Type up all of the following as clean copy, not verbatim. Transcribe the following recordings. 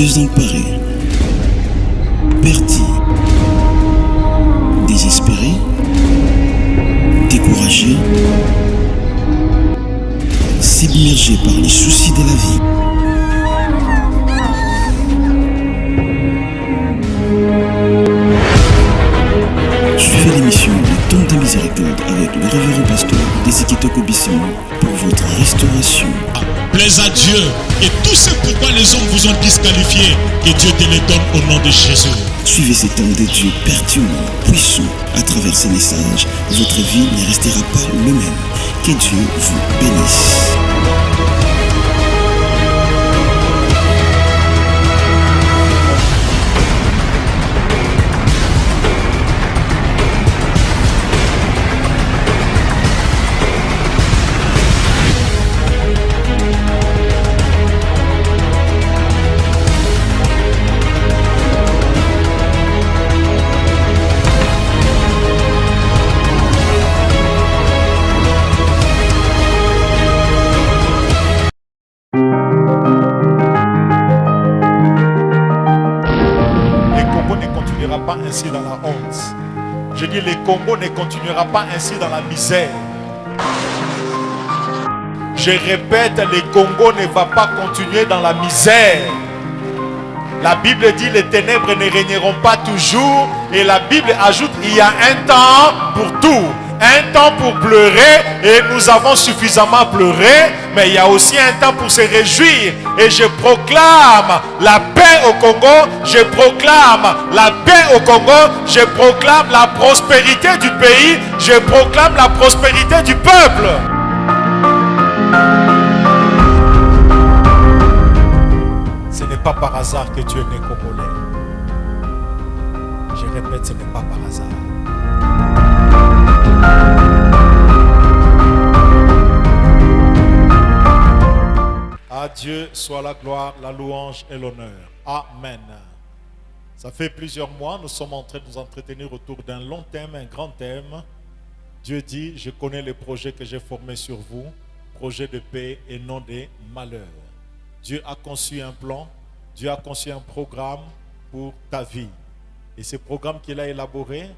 désemparé, perdu, désespéré, découragé, submergé par les soucis de la vie. Suivez l'émission Le Temps de Miséricorde avec le révérend pasteur Desikitoko Bissimo pour votre restauration. Plaise à Dieu et tout ce pourquoi les hommes vous ont disqualifié, que Dieu te les donne au nom de Jésus. Suivez cet homme de Dieu pertinent, puissant. À travers ces messages, votre vie ne restera pas le même. Que Dieu vous bénisse. Ainsi dans la honte. Je dis, le Congo ne continuera pas ainsi dans la misère. Je répète, le Congo ne va pas continuer dans la misère. La Bible dit, les ténèbres ne régneront pas toujours. Et la Bible ajoute, il y a un temps pour tout. Un temps pour pleurer, et nous avons suffisamment pleuré, mais il y a aussi un temps pour se réjouir. Et je proclame la paix au Congo, je proclame la paix au Congo, je proclame la prospérité du pays, je proclame la prospérité du peuple. Ce n'est pas par hasard que tu es né congolais. Je répète, ce n'est pas par hasard. À Dieu soit la gloire, la louange et l'honneur. Amen. Ça fait plusieurs mois, nous sommes en train de nous entretenir autour d'un long thème, un grand thème. Dieu dit, je connais les projets que j'ai formés sur vous, projets de paix et non de malheur. Dieu a conçu un plan, Dieu a conçu un programme pour ta vie. Et ce programme qu'il a élaboré,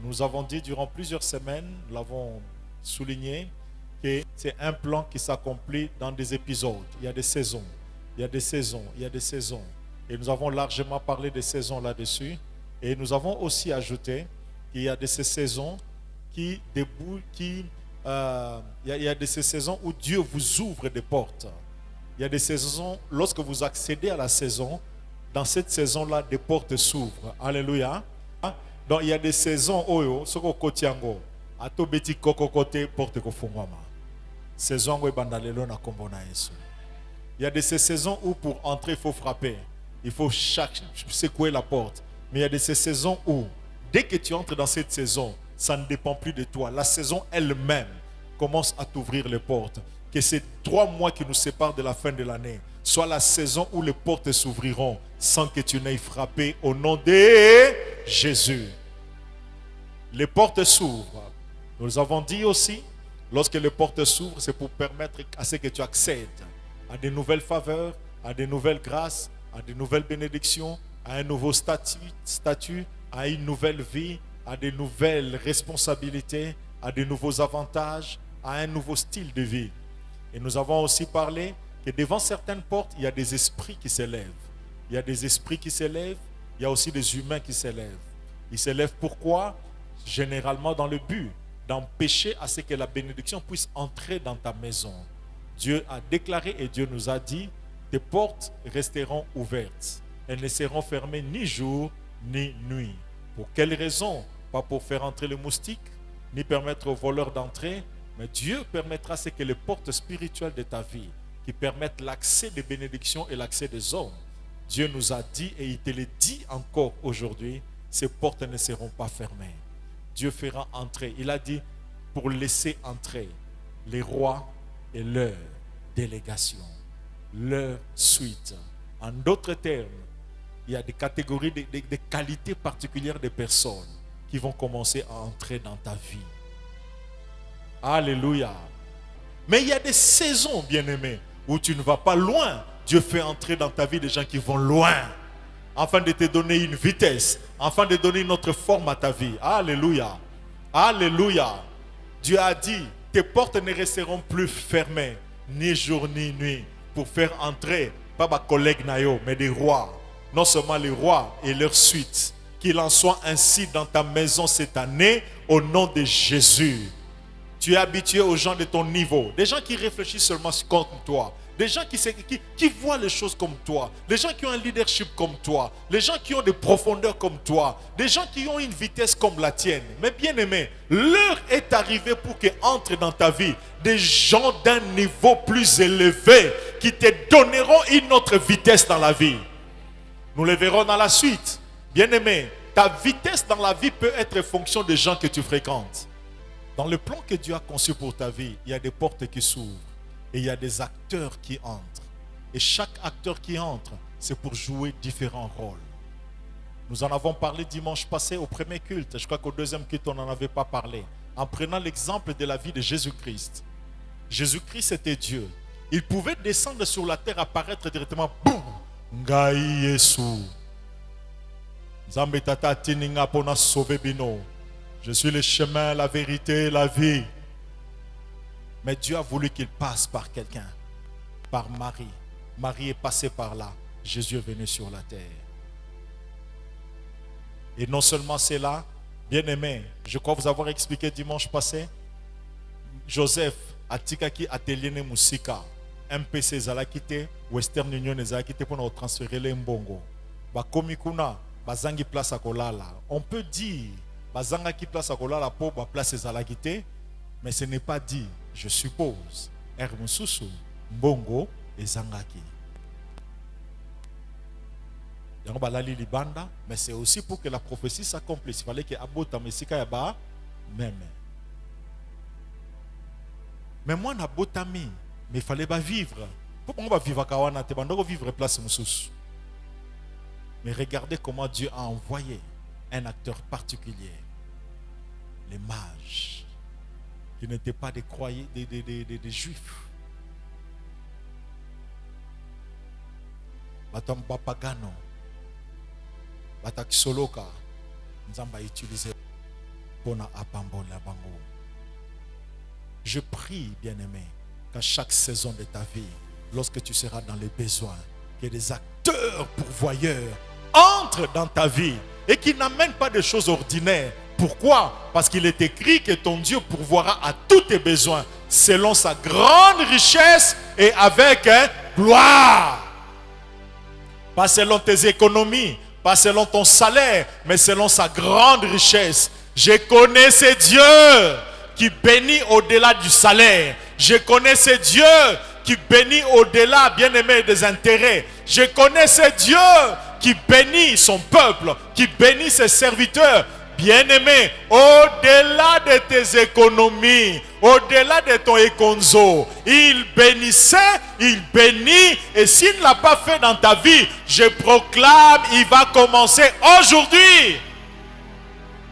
nous avons dit durant plusieurs semaines, nous l'avons souligné, que c'est un plan qui s'accomplit dans des épisodes. Il y a des saisons, il y a des saisons, il y a des saisons. Et nous avons largement parlé des saisons là-dessus. Et nous avons aussi ajouté qu'il y a de ces saisons il y a de ces saisons où Dieu vous ouvre des portes. Il y a des saisons, lorsque vous accédez à la saison, dans cette saison-là, des portes s'ouvrent. Alléluia. Donc il y a des saisons où soko kotiango ato beti koko kote porte ko fungwama. Saison où bandalelo na kombo na Yesu. Il y a de ces saisons où pour entrer il faut frapper, il faut secouer la porte. Mais il y a de ces saisons où dès que tu entres dans cette saison, ça ne dépend plus de toi. La saison elle-même commence à t'ouvrir les portes. Que ces 3 mois qui nous séparent de la fin de l'année soit la saison où les portes s'ouvriront sans que tu n'aies frappé au nom de Jésus. Les portes s'ouvrent. Nous avons dit aussi, lorsque les portes s'ouvrent, c'est pour permettre à ce que tu accèdes à de nouvelles faveurs, à de nouvelles grâces, à de nouvelles bénédictions, à un nouveau statut, à une nouvelle vie, à de nouvelles responsabilités, à de nouveaux avantages, à un nouveau style de vie. Et nous avons aussi parlé que devant certaines portes, il y a des esprits qui s'élèvent. Il y a des esprits qui s'élèvent, il y a aussi des humains qui s'élèvent. Ils s'élèvent pourquoi? Généralement dans le but d'empêcher à ce que la bénédiction puisse entrer dans ta maison. Dieu a déclaré et Dieu nous a dit, tes portes resteront ouvertes. Elles ne seront fermées ni jour ni nuit. Pour quelle raison? Pas pour faire entrer les moustiques, ni permettre aux voleurs d'entrer, mais Dieu permettra ce que les portes spirituelles de ta vie, qui permettent l'accès des bénédictions et l'accès des hommes. Dieu nous a dit, et il te le dit encore aujourd'hui, ces portes ne seront pas fermées. Dieu fera entrer. Il a dit, pour laisser entrer les rois et leur délégation, leur suite. En d'autres termes, il y a des catégories, des qualités particulières de personnes qui vont commencer à entrer dans ta vie. Alléluia. Mais il y a des saisons, bien-aimés, où tu ne vas pas loin Dieu fait entrer dans ta vie des gens qui vont loin, afin de te donner une vitesse, afin de donner une autre forme à ta vie. Alléluia. Alléluia. Dieu a dit, tes portes ne resteront plus fermées, ni jour ni nuit, pour faire entrer, pas ma collègue Nayo, mais des rois. Non seulement les rois et leur suite. Qu'il en soit ainsi dans ta maison cette année, au nom de Jésus. Tu es habitué aux gens de ton niveau, des gens qui réfléchissent seulement comme toi, des gens qui voient les choses comme toi, des gens qui ont un leadership comme toi, des gens qui ont des profondeurs comme toi, des gens qui ont une vitesse comme la tienne. Mais bien aimé, l'heure est arrivée pour qu'entrent dans ta vie des gens d'un niveau plus élevé qui te donneront une autre vitesse dans la vie. Nous le verrons dans la suite. Bien aimé, ta vitesse dans la vie peut être fonction des gens que tu fréquentes. Dans le plan que Dieu a conçu pour ta vie, il y a des portes qui s'ouvrent et il y a des acteurs qui entrent. Et chaque acteur qui entre, c'est pour jouer différents rôles. Nous en avons parlé dimanche passé au premier culte. Je crois qu'au deuxième culte, on n'en avait pas parlé. En prenant l'exemple de la vie de Jésus-Christ. Jésus-Christ était Dieu. Il pouvait descendre sur la terre, apparaître directement. Boum! Ngai Yesu. Nzambe tata tininga pona sauver bino. Je suis le chemin, la vérité, la vie. Mais Dieu a voulu qu'il passe par quelqu'un, par Marie. Marie est passée par là. Jésus est venu sur la terre. Et non seulement cela, bien aimé, je crois vous avoir expliqué dimanche passé, Joseph a tikaki atelier ne musika, MPC zalakite, Western Union zalakite pour nous transférer les mbongo. Ba komikuna, bazangi place à kolala. On peut dire bazanga qui place à kolala pour ba place zalakite, mais ce n'est pas dit, je suppose. Hermususu, mbongo et zangaki. Mais c'est aussi pour que la prophétie s'accomplisse. Il fallait que Abota Mesika Yaba même. Mais moi, na botami, mais il fallait pas vivre. Pourquoi on va vivre à Kawana? Te bandoko vivre place Moussous. Mais regardez comment Dieu a envoyé un acteur particulier, les mages, qui n'étaient pas des croyants, des juifs. Batam Papagano. Batak Soloka, Nzamba utilisé pour na apambola bango. Je prie, bien-aimé, qu'à chaque saison de ta vie, lorsque tu seras dans les besoins, que des acteurs pourvoyeurs entrent dans ta vie et qui n'amènent pas des choses ordinaires. Pourquoi? Parce qu'il est écrit que ton Dieu pourvoira à tous tes besoins selon sa grande richesse et avec gloire. Pas selon tes économies, pas selon ton salaire, mais selon sa grande richesse. Je connais ce Dieu qui bénit au-delà du salaire. Je connais ce Dieu qui bénit au-delà, bien-aimé, des intérêts. Je connais ce Dieu qui bénit son peuple, qui bénit ses serviteurs. Bien-aimé, au-delà de tes économies, au-delà de ton éconzo, il bénissait, il bénit, et s'il ne l'a pas fait dans ta vie, je proclame, il va commencer aujourd'hui.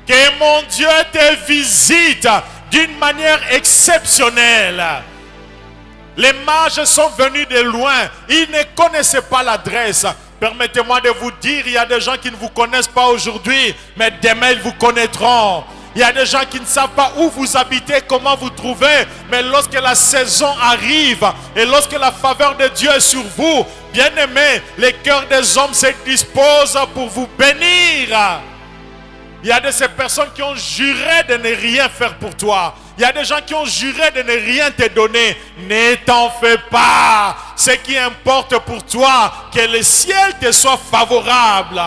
Que mon Dieu te visite d'une manière exceptionnelle. Les mages sont venus de loin, ils ne connaissaient pas l'adresse. Permettez-moi de vous dire, il y a des gens qui ne vous connaissent pas aujourd'hui, mais demain ils vous connaîtront. Il y a des gens qui ne savent pas où vous habitez, comment vous trouvez, mais lorsque la saison arrive et lorsque la faveur de Dieu est sur vous, bien-aimés, les cœurs des hommes se disposent pour vous bénir. Il y a de ces personnes qui ont juré de ne rien faire pour toi. Il y a des gens qui ont juré de ne rien te donner. Ne t'en fais pas. Ce qui importe pour toi, que le ciel te soit favorable.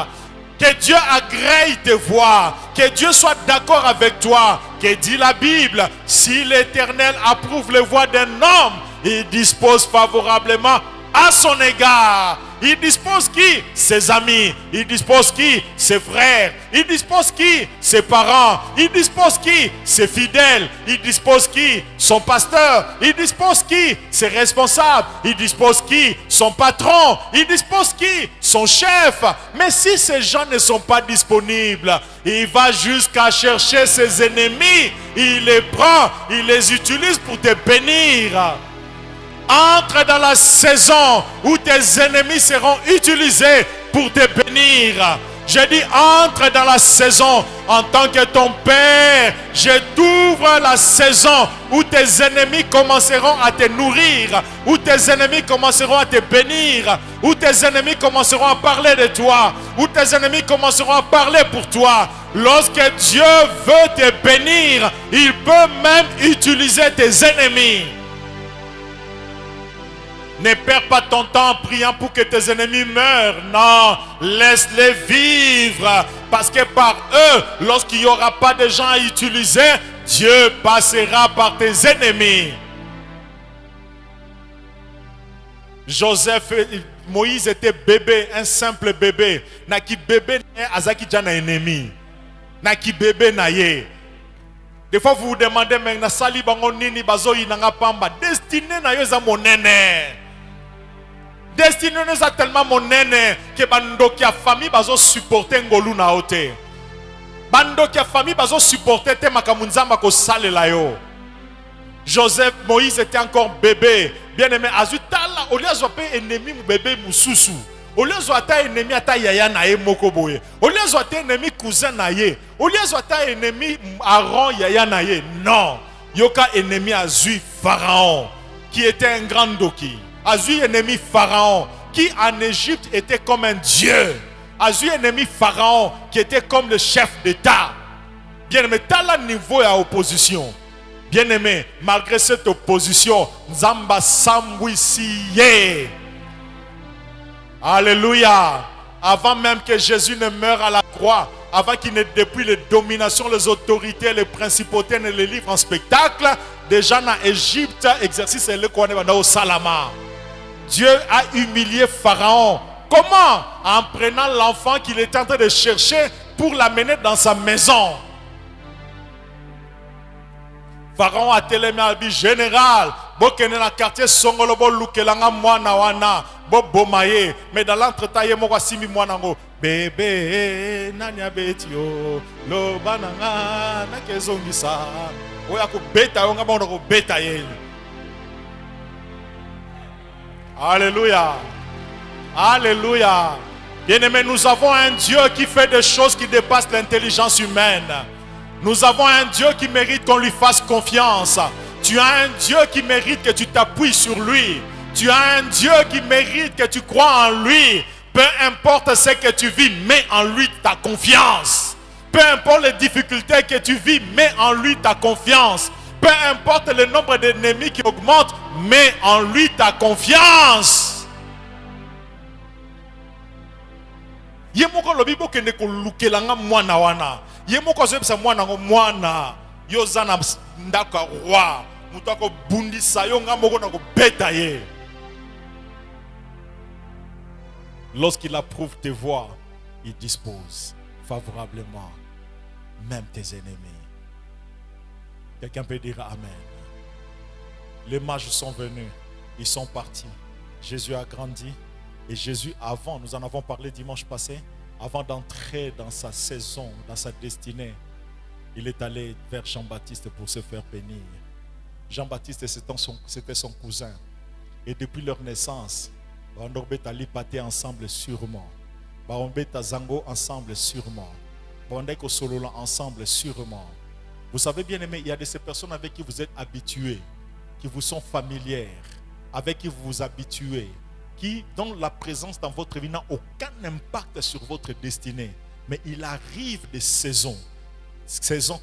Que Dieu agrée tes voies. Que Dieu soit d'accord avec toi. Que dit la Bible, si l'Éternel approuve les voies d'un homme, il dispose favorablement à son égard. Il dispose qui? Ses amis. Il dispose qui? Ses frères. Il dispose qui? Ses parents. Il dispose qui? Ses fidèles. Il dispose qui? Son pasteur. Il dispose qui? Ses responsables. Il dispose qui? Son patron. Il dispose qui? Son chef. Mais si ces gens ne sont pas disponibles, il va jusqu'à chercher ses ennemis. Il les prend. Il les utilise pour te bénir. Entre dans la saison où tes ennemis seront utilisés pour te bénir. Je dis, entre dans la saison en tant que ton Père. Je t'ouvre la saison où tes ennemis commenceront à te nourrir, où tes ennemis commenceront à te bénir, où tes ennemis commenceront à parler de toi, où tes ennemis commenceront à parler pour toi. Lorsque Dieu veut te bénir, il peut même utiliser tes ennemis. Ne perds pas ton temps en priant pour que tes ennemis meurent. Non, laisse-les vivre. Parce que par eux, lorsqu'il n'y aura pas de gens à utiliser, Dieu passera par tes ennemis. Moïse était bébé, un simple bébé. Naki bébé azaki jana ennemi. Naki bébé naye. Des fois vous vous demandez mais na sali bango nini bazo inanga pamba. Destiné na yo za monene. Destiné nous a tellement mon nene que bando qui a famille bazo supporter ngolu na ote. Bando qui a famille bazo supporter te makamunzamba ko sale la yo. Moïse était encore bébé. Bien aimé, azutala au lieu de ennemi bébé mususu. Au lieu de ennemi ata yaya na ye mokoboye. Au lieu de ennemi cousin na ye. Au lieu de ennemi Aaron yaya na ye. Non. Yoka ennemi azui Pharaon qui était un grand doki. Azui ennemi Pharaon qui en Égypte était comme un dieu. Azui ennemi Pharaon qui était comme le chef d'État. Bien aimé, t'as le niveau à opposition. Bien aimé, malgré cette opposition, Nzamba Sambouissiye. Alléluia. Avant même que Jésus ne meure à la croix, avant qu'il ne dépouille les dominations, les autorités, les principautés, ne les livre en spectacle, déjà en Égypte, exercice le Kouane au Salama. Dieu a humilié Pharaon. Comment? En prenant l'enfant qu'il était en train de chercher pour l'amener dans sa maison. Pharaon a télémé à lui, général, bokene na quartier Songolo bo lukelanga mwana wana, bo bomaye, mais dans l'entretemps yemo kwa simi mwana ngo, bébé nanya betio, lo bananga na kezongisa, oya ko beta yonga bono ko beta ye. Alléluia. Alléluia. Bien-aimés, nous avons un Dieu qui fait des choses qui dépassent l'intelligence humaine. Nous avons un Dieu qui mérite qu'on lui fasse confiance. Tu as un Dieu qui mérite que tu t'appuies sur lui. Tu as un Dieu qui mérite que tu crois en lui. Peu importe ce que tu vis, mets en lui ta confiance. Peu importe les difficultés que tu vis, mets en lui ta confiance. Peu importe le nombre d'ennemis qui augmente, mets en lui ta confiance. Yemoko lobibo kende ko lukelanga mwana wana. Yemoko zebisa mwana ngo mwana. Yozana ndaka roi. Mutako bundisa yo ngamoko na ko beta ye. Lorsqu'il approuve tes voies, il dispose favorablement même tes ennemis. Quelqu'un peut dire Amen. Les mages sont venus, ils sont partis. Jésus a grandi. Et Jésus, avant, nous en avons parlé dimanche passé, avant d'entrer dans sa saison, dans sa destinée, il est allé vers Jean-Baptiste pour se faire bénir. Jean-Baptiste, c'était son cousin. Et depuis leur naissance, Bandobeta Lipate ensemble sûrement. Bandobeta Zango ensemble sûrement. Bandeko Solola ensemble sûrement. Vous savez bien aimé, il y a de ces personnes avec qui vous êtes habitués, qui vous sont familières, avec qui vous vous habituez, qui, dont la présence dans votre vie n'a aucun impact sur votre destinée. Mais il arrive des saisons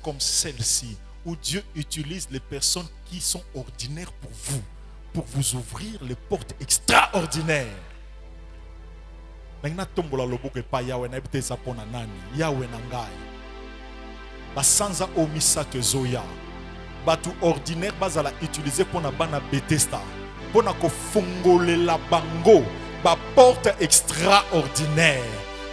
comme celle-ci, où Dieu utilise les personnes qui sont ordinaires pour vous ouvrir les portes extraordinaires. Maintenant, tombola loboko pa Yahweh na ebite sapona nani, Yahweh nangai. Basanza omisa ke zoya. Batu ordinaire bazala utiliser pour na bana Bethesda. Pour na ko fongolela bango ba porte extraordinaire.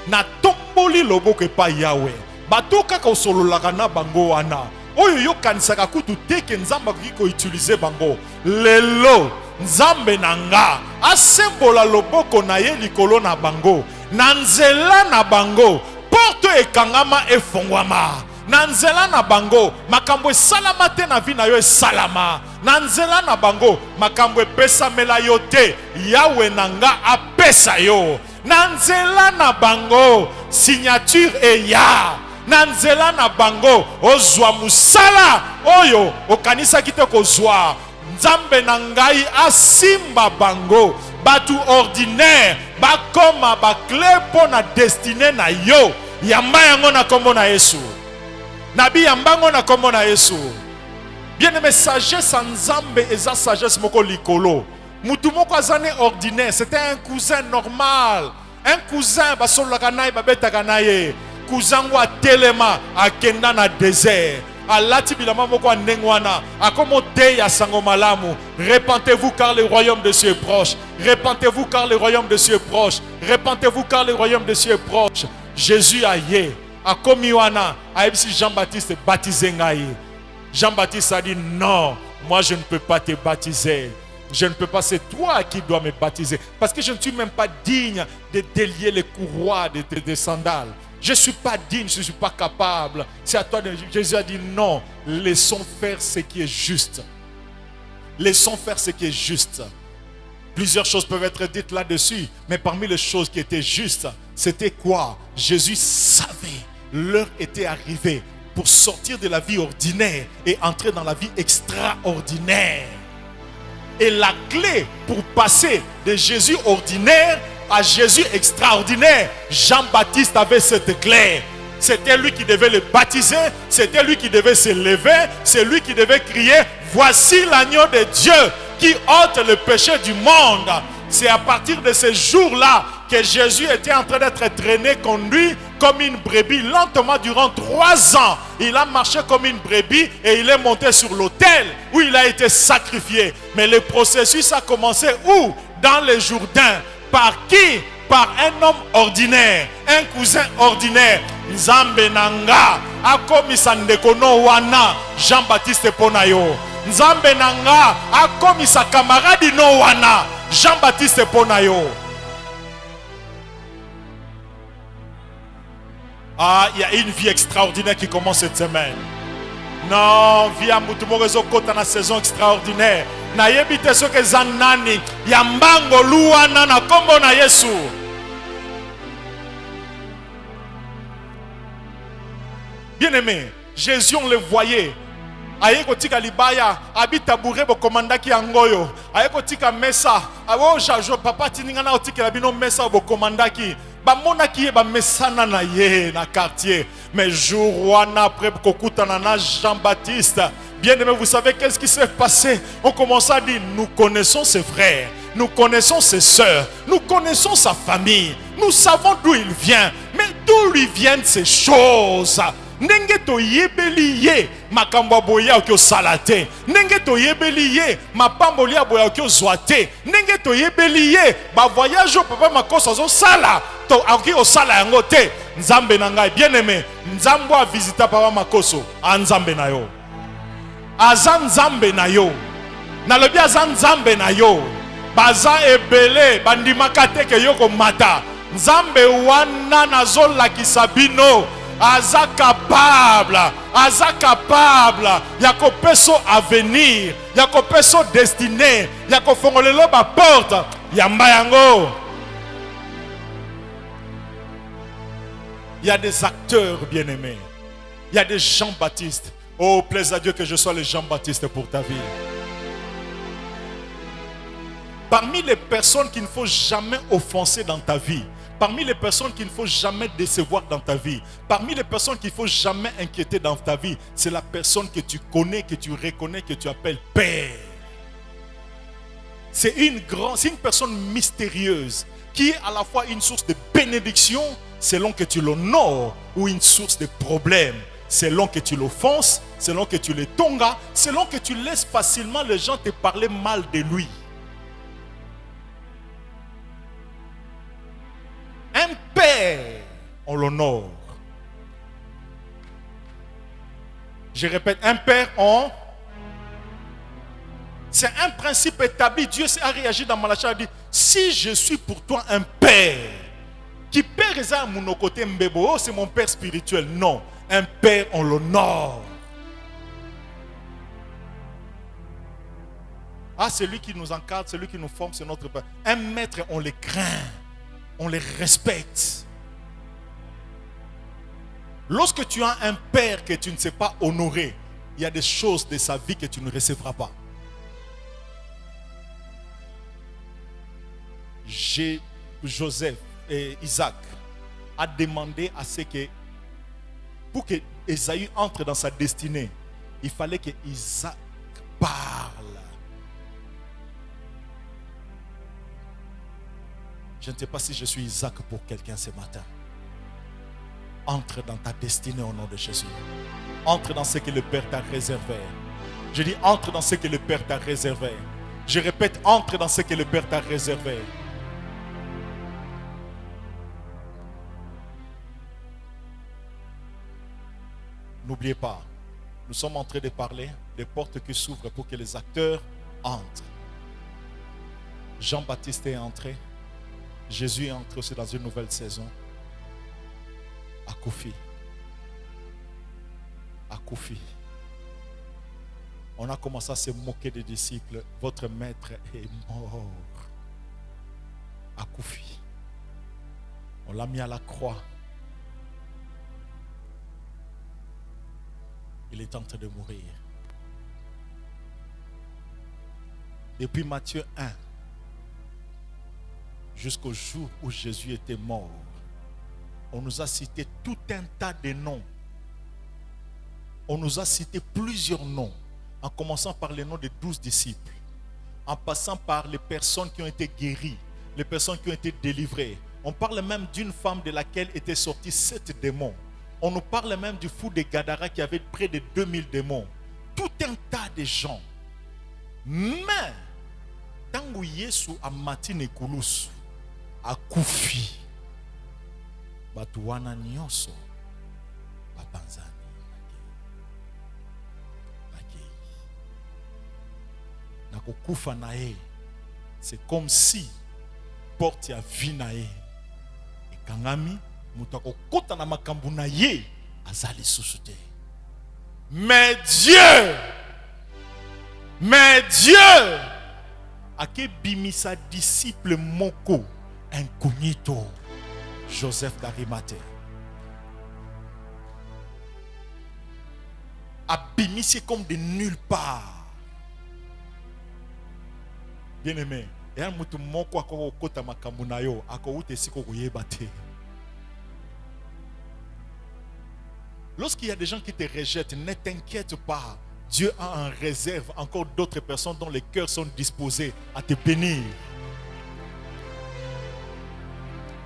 Na tomboli loboko pa Yahweh. Batu kaka osolola na bango wana. Oyo yo kanisaka kutu teke nzamba ko utiliser bango. Lelo nzambe nanga asembola loboko na ye likolo na bango. Na nzela na bango porte ekangama efongwama. Nanzela na bango makambo salama te na vie na yo salama. Nanzela na bango makambo pesa mela yo te Yahweh nanga apesa yo. Nanzela na bango signature e ya. Nanzela na bango ozwa musala oyo okanisa kite kozwa. Nzambe nangai asimba bango batu ordinaire bakoma bakle po na destiné na yo. Yamba yango na kombo na Yesu. Nabi yambango na kombo na Yesu. Bien-aimé, sagesse en Nzambe eza sagesse moko likolo. Mutu moko azane ordinaire, c'était un cousin normal. Un cousin basolaka naye babetaka naye. Cousin wa telema akenda na désert. Alati bilama moko ndengwana akomo te ya sango malamu. Repentez-vous car le royaume de Dieu est proche. Repentez-vous car le royaume de Dieu est proche. Repentez-vous car le royaume de Dieu est proche. Jésus a yé a commis wana a si Jean-Baptiste baptisé ngai. Jean-Baptiste a dit non, moi je ne peux pas te baptiser. Je ne peux pas, c'est toi qui dois me baptiser. Parce que je ne suis même pas digne de délier les courroies des sandales. Je ne suis pas digne, je ne suis pas capable. C'est à toi de... Jésus a dit non, laissons faire ce qui est juste. Laissons faire ce qui est juste. Plusieurs choses peuvent être dites là-dessus, mais parmi les choses qui étaient justes, c'était quoi? Jésus savait, l'heure était arrivée pour sortir de la vie ordinaire et entrer dans la vie extraordinaire. Et la clé pour passer de Jésus ordinaire à Jésus extraordinaire, Jean-Baptiste avait cette clé. C'était lui qui devait le baptiser, c'était lui qui devait se lever, c'est lui qui devait crier « Voici l'agneau de Dieu qui ôte le péché du monde ». C'est à partir de ce jour-là que Jésus était en train d'être traîné, conduit comme une brebis lentement durant 3 ans. Il a marché comme une brebis et il est monté sur l'autel où il a été sacrifié. Mais le processus a commencé où? Dans le Jourdain. Par qui? Par un homme ordinaire, un cousin ordinaire. Nzambe nanga akomisa ndeko no wana Jean-Baptiste Ponayo. Nzambe nanga akomisa camarade no wana Jean-Baptiste Ponayo. Ah, il y a une vie extraordinaire qui commence cette semaine. Non, via mutumorezo kota na saison extraordinaire. Na yebite soke zanani yambango luana na kombo na Yesu. Bien-aimé, Jésus on le voyait. Ayeko tika libaya abita burebo komandaki angoyo. Ayeko tika mesa. Awo jajo papa tininga na otike la bino mesa bo komandaki. Ba monaki ye ba mesana na ye na quartier. Mais jour wana après kokutana na Jean-Baptiste. Bien-aimé, vous savez qu'est-ce qui s'est passé? On commence à dire nous connaissons ses frères, nous connaissons ses sœurs, nous connaissons sa famille, nous savons d'où il vient, mais d'où lui viennent ces choses? Nenge to yebeli ye makambo boya okyo salate, nenge to yebeli ye mapambo lia boya okyo zwate, nenge to yebeli ye ba voyage au papa makosa zo sala to okyo sala yango te. Nzambe na ngai bien-aimé, nzambo a visita papa makoso a nzambe na yo. Aza nzambe na yo. Nalobi aza nzambe na yo. Baza ebele bandimaka te ke yo komata. Nzambe wana nazola kisabino. Aza capable ya kopeso avenir, ya kopeso destiné, ya kofongolelo ba porte yamba yango. Il y a des acteurs bien-aimés. Il y a des Jean-Baptiste. Oh, plaise à Dieu que je sois le Jean-Baptiste pour ta vie. Parmi les personnes qu'il ne faut jamais offenser dans ta vie, parmi les personnes qu'il ne faut jamais décevoir dans ta vie, parmi les personnes qu'il ne faut jamais inquiéter dans ta vie, c'est la personne que tu connais, que tu reconnais, que tu appelles Père. C'est une personne mystérieuse qui est à la fois une source de bénédiction selon que tu l'honores ou une source de problème selon que tu l'offenses, selon que tu le tongas, selon que tu laisses facilement les gens te parler mal de lui. Un père, on l'honore. Je répète, un père, on... C'est un principe établi. Dieu a réagi dans Malachie, il a dit, si je suis pour toi un père, qui père est à mon côté mbebo, c'est mon père spirituel. Non. Un père, on l'honore. Ah, c'est lui qui nous encadre, c'est lui qui nous forme, c'est notre père. Un maître, on les craint, on les respecte. Lorsque tu as un père que tu ne sais pas honorer, il y a des choses de sa vie que tu ne recevras pas. Joseph et Isaac a demandé à ce que, pour que Ésaü entre dans sa destinée, il fallait que Isaac parle. Je ne sais pas si je suis Isaac pour quelqu'un ce matin. Entre dans ta destinée au nom de Jésus. Entre dans ce que le Père t'a réservé. Je dis entre dans ce que le Père t'a réservé. Je répète, entre dans ce que le Père t'a réservé. N'oubliez pas, nous sommes en train de parler des portes qui s'ouvrent pour que les acteurs entrent. Jean-Baptiste est entré. Jésus est entré aussi dans une nouvelle saison. Akoufi. Akoufi. On a commencé à se moquer des disciples. Votre maître est mort. Akoufi. On l'a mis à la croix. Il est en train de mourir. Depuis Matthieu 1 jusqu'au jour où Jésus était mort, on nous a cité tout un tas de noms. On nous a cité plusieurs noms, en commençant par les noms des 12 disciples, en passant par les personnes qui ont été guéries, les personnes qui ont été délivrées. On parle même d'une femme de laquelle étaient sortis 7 démons. On nous parle même du fou de Gadara qui avait près de 2000 démons. Tout un tas de gens. Mais, tangu Yesu a matine kulusu, a kufi, batuwana nyoso, bapanzani. Nakokufa nae, c'est comme si porte ya vie nae ekangami. Mais Dieu a bimisa disciple moko incognito, Joseph d'Arimathée, a bimisi comme de nulle part. Bien aimé, et un mutu moko akoko kota makambu na yo akoute siko koyeba te. Lorsqu'il y a des gens qui te rejettent, ne t'inquiète pas. Dieu a en réserve encore d'autres personnes dont les cœurs sont disposés à te bénir.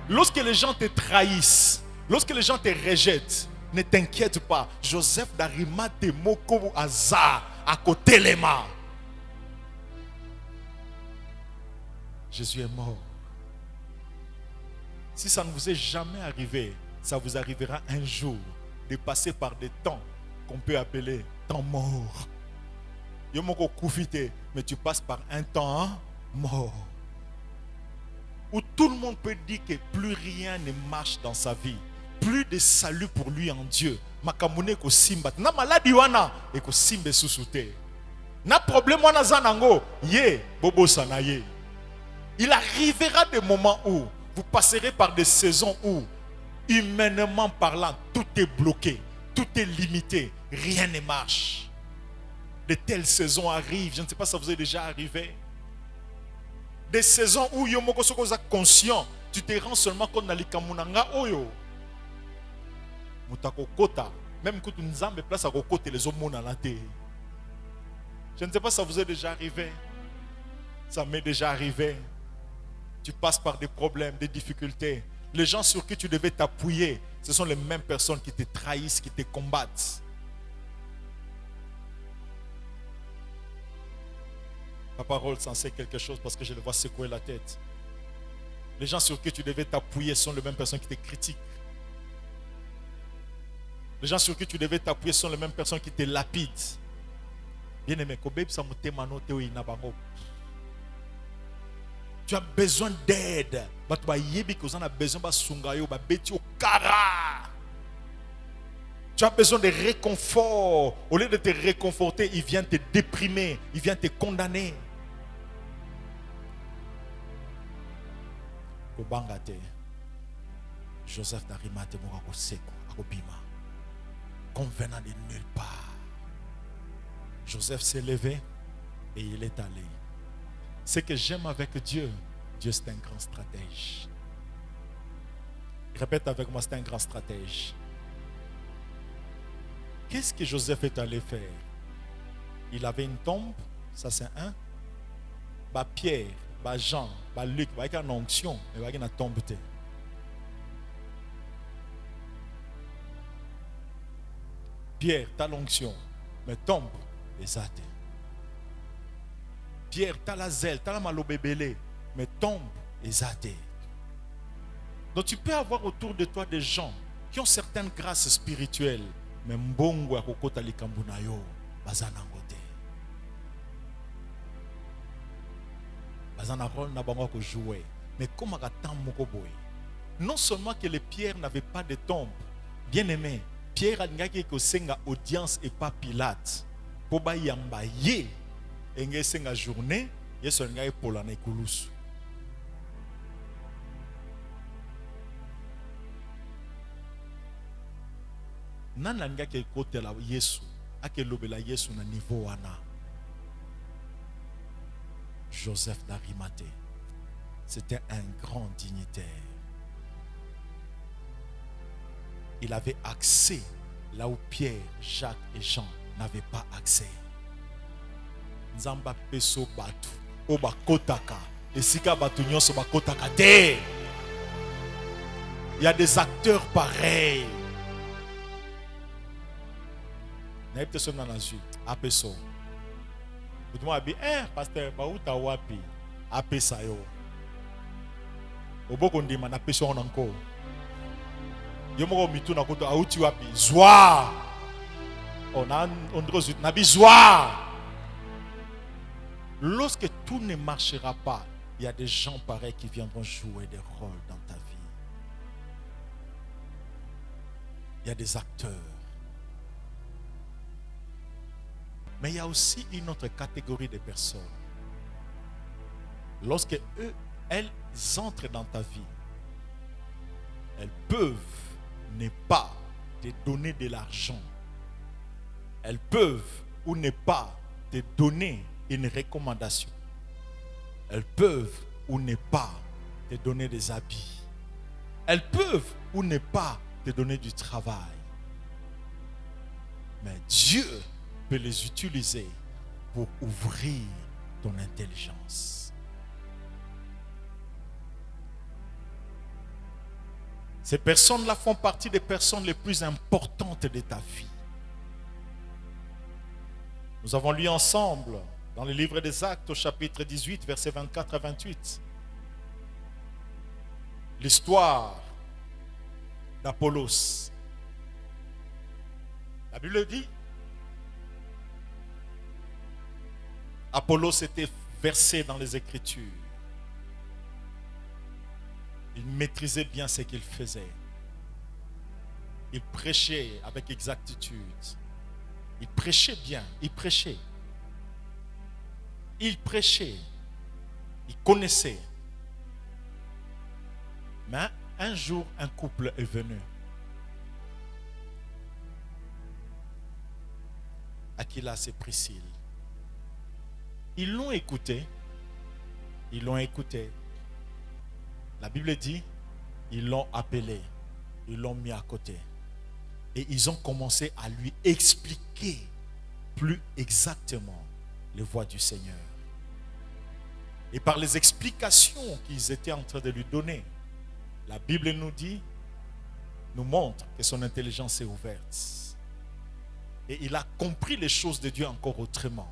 Lorsque les gens te trahissent, lorsque les gens te rejettent, ne t'inquiète pas. Joseph d'Arimathée moko aza à côté les mains. Jésus est mort. Si ça ne vous est jamais arrivé, ça vous arrivera un jour. De passer par des temps qu'on peut appeler temps mort. Yomoko koufité, mais tu passes par un temps mort. Où tout le monde peut dire que plus rien ne marche dans sa vie. Plus de salut pour lui en Dieu. Makamune ko simba. Na maladie wana et ko simbe susute. Na problème wana zanango. Ye bobo sanaye. Il arrivera des moments où vous passerez par des saisons où humainement parlant, tout est bloqué, tout est limité, rien ne marche. De telles saisons arrivent, je ne sais pas si ça vous est déjà arrivé. Des saisons où yomoko soko za conscient, tu te rends seulement compte na likamunanga oyo. Mutako kota, même quand tu nzambe place à kokote les hommes na te. Je ne sais pas si ça vous est déjà arrivé. Ça m'est déjà arrivé. Tu passes par des problèmes, des difficultés. Les gens sur qui tu devais t'appuyer, ce sont les mêmes personnes qui te trahissent, qui te combattent. Ma parole s'en sait quelque chose parce que je le vois secouer la tête. Les gens sur qui tu devais t'appuyer sont les mêmes personnes qui te critiquent. Les gens sur qui tu devais t'appuyer sont les mêmes personnes qui te lapident. Bien aimé, tu as besoin d'aide. Tu as besoin de Tu as besoin de réconfort. Au lieu de te réconforter, il vient te déprimer, il vient te condamner. Kobangate. Joseph d'Arimathée Mourako Seko, Akobima. Convenant de nulle part. Joseph s'est levé et il est allé. Ce que j'aime avec Dieu, Dieu c'est un grand stratège. Répète avec moi, c'est un grand stratège. Qu'est-ce que Joseph est allé faire? Il avait une tombe, ça c'est un. Bah Pierre, bah Jean, bah Luc, bah une onction, et bah une tombe. Pierre, t'as l'onction, mais tombe, les athées. Pierre, t'as la zèle, t'as la malobébélé, mais tombe, les athées. Donc tu peux avoir autour de toi des gens qui ont certaines grâces spirituelles, mais mbongo akokota likambu na yo bazana ngote. Bazana rôle na bango ko jouer, mais comme akatam moko boy. Non seulement que les pierres n'avaient pas de tombe, bien aimé, Pierre alingaki ko senga audience et pas Pilate. Po ba yamba ye enge senga journée, yeso ngai pola na ikulusu. Nana ngaki kote la Yesu, ake lobela Yesu na niveau wana. Joseph d'Arimathée, c'était un grand dignitaire. Il avait accès là où Pierre, Jacques et Jean n'avaient pas accès. Nzamba peso batu, oba kotaka, esika batu nyonso bakotaka te. Il y a des acteurs pareils. Na personne dans la vie, apeso. Vous m'avez dit, pasteur, bauta wapi, apesa yo. Oboko ndima na peso encore. Yomo mitu na koto auti wapi, zwa. On a ondrozu na bizwa. Lorsque tout ne marchera pas, il y a des gens pareils qui viendront jouer des rôles dans ta vie. Il y a des acteurs. Mais il y a aussi une autre catégorie de personnes. Lorsque elles entrent dans ta vie, elles peuvent ne pas te donner de l'argent. Elles peuvent ou ne pas te donner une recommandation. Elles peuvent ou ne pas te donner des habits. Elles peuvent ou ne pas te donner du travail. Mais Dieu peut les utiliser pour ouvrir ton intelligence. Ces personnes-là font partie des personnes les plus importantes de ta vie. Nous avons lu ensemble dans le livre des Actes au chapitre 18, versets 24 à 28, l'histoire d'Apollos. La Bible dit, Apollos était versé dans les Écritures. Il maîtrisait bien ce qu'il faisait. Il prêchait avec exactitude. Il prêchait bien. Il prêchait. Il prêchait. Il connaissait. Mais un jour, un couple est venu. Aquilas et Priscille. Ils l'ont écouté. Ils l'ont écouté. La Bible dit, ils l'ont appelé. Ils l'ont mis à côté. Et ils ont commencé à lui expliquer plus exactement les voies du Seigneur. Et par les explications qu'ils étaient en train de lui donner, la Bible nous montre que son intelligence est ouverte. Et il a compris les choses de Dieu encore autrement.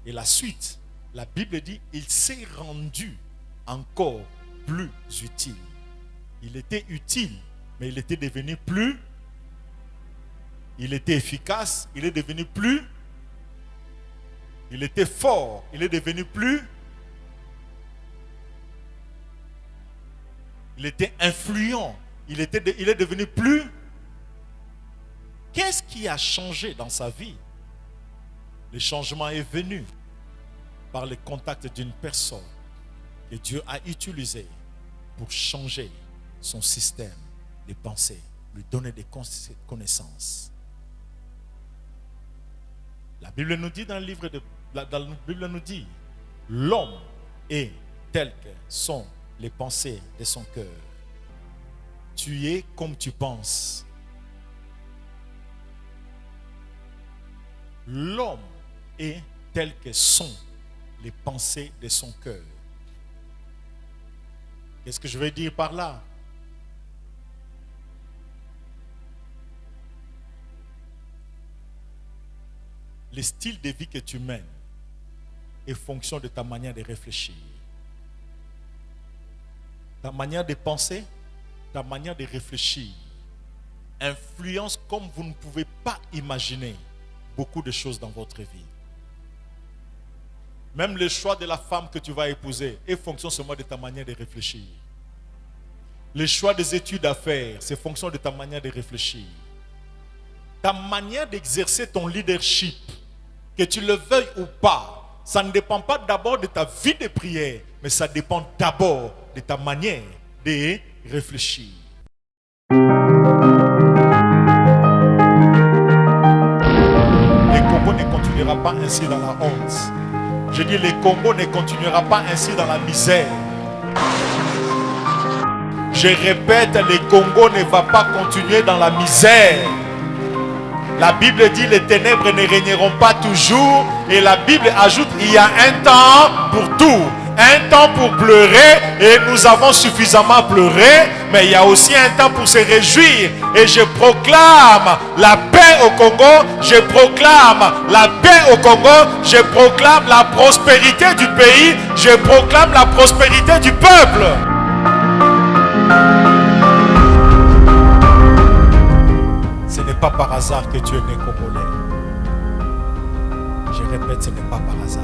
Et la suite, la Bible dit, il s'est rendu encore plus utile. Il était utile, mais il était devenu plus. Il était efficace, il est devenu plus. Il était fort, il est devenu plus. Il était influent, il est devenu plus. Qu'est-ce qui a changé dans sa vie? Le changement est venu par le contact d'une personne que Dieu a utilisée pour changer son système de pensée, lui donner des connaissances. La Bible nous dit dans le livre de la Bible nous dit, l'homme est tel que sont les pensées de son cœur. Tu es comme tu penses. L'homme est tel que sont les pensées de son cœur. Qu'est-ce que je veux dire par là? Le style de vie que tu mènes est fonction de ta manière de réfléchir. Ta manière de penser, ta manière de réfléchir influence comme vous ne pouvez pas imaginer beaucoup de choses dans votre vie. Même le choix de la femme que tu vas épouser est fonction seulement de ta manière de réfléchir. Le choix des études à faire, c'est fonction de ta manière de réfléchir. Ta manière d'exercer ton leadership, que tu le veuilles ou pas, ça ne dépend pas d'abord de ta vie de prière, mais ça dépend d'abord de ta manière de réfléchir. Le Congo ne continuera pas ainsi dans la honte. Je dis, le Congo ne continuera pas ainsi dans la misère. Je répète, le Congo ne va pas continuer dans la misère. La Bible dit, les ténèbres ne régneront pas toujours. Et la Bible ajoute, il y a un temps pour tout. Un temps pour pleurer, et nous avons suffisamment pleuré, mais il y a aussi un temps pour se réjouir. Et je proclame la paix au Congo, je proclame la paix au Congo, je proclame la prospérité du pays, je proclame la prospérité du peuple. Ce n'est pas par hasard que tu es né congolais. Je répète, ce n'est pas par hasard.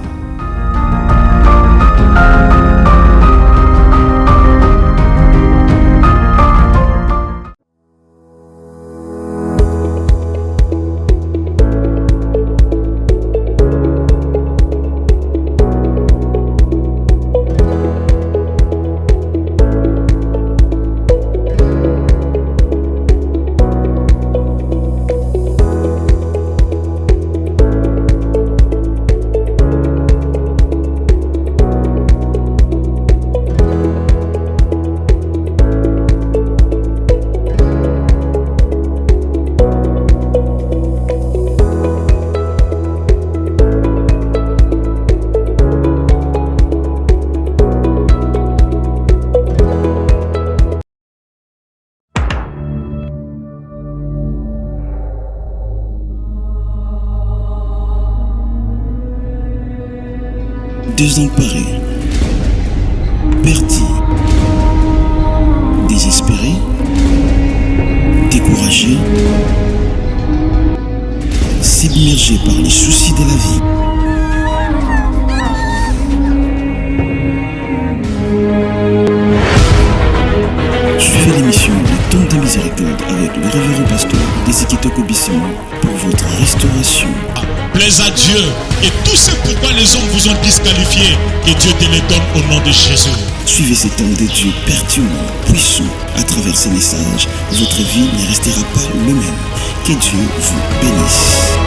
Désemparé, perdu, désespéré, découragé, submergé par les soucis de la vie. Suivez l'émission Le Temps de Miséricorde avec le révérend pasteur Desikitoko Bissimo pour votre restauration. Plaise à Dieu. Et tout ce pourquoi les hommes vous ont disqualifié, que Dieu te les donne au nom de Jésus. Suivez cet homme de Dieu pertinent, puissant. À travers ces messages, votre vie ne restera pas le même. Que Dieu vous bénisse.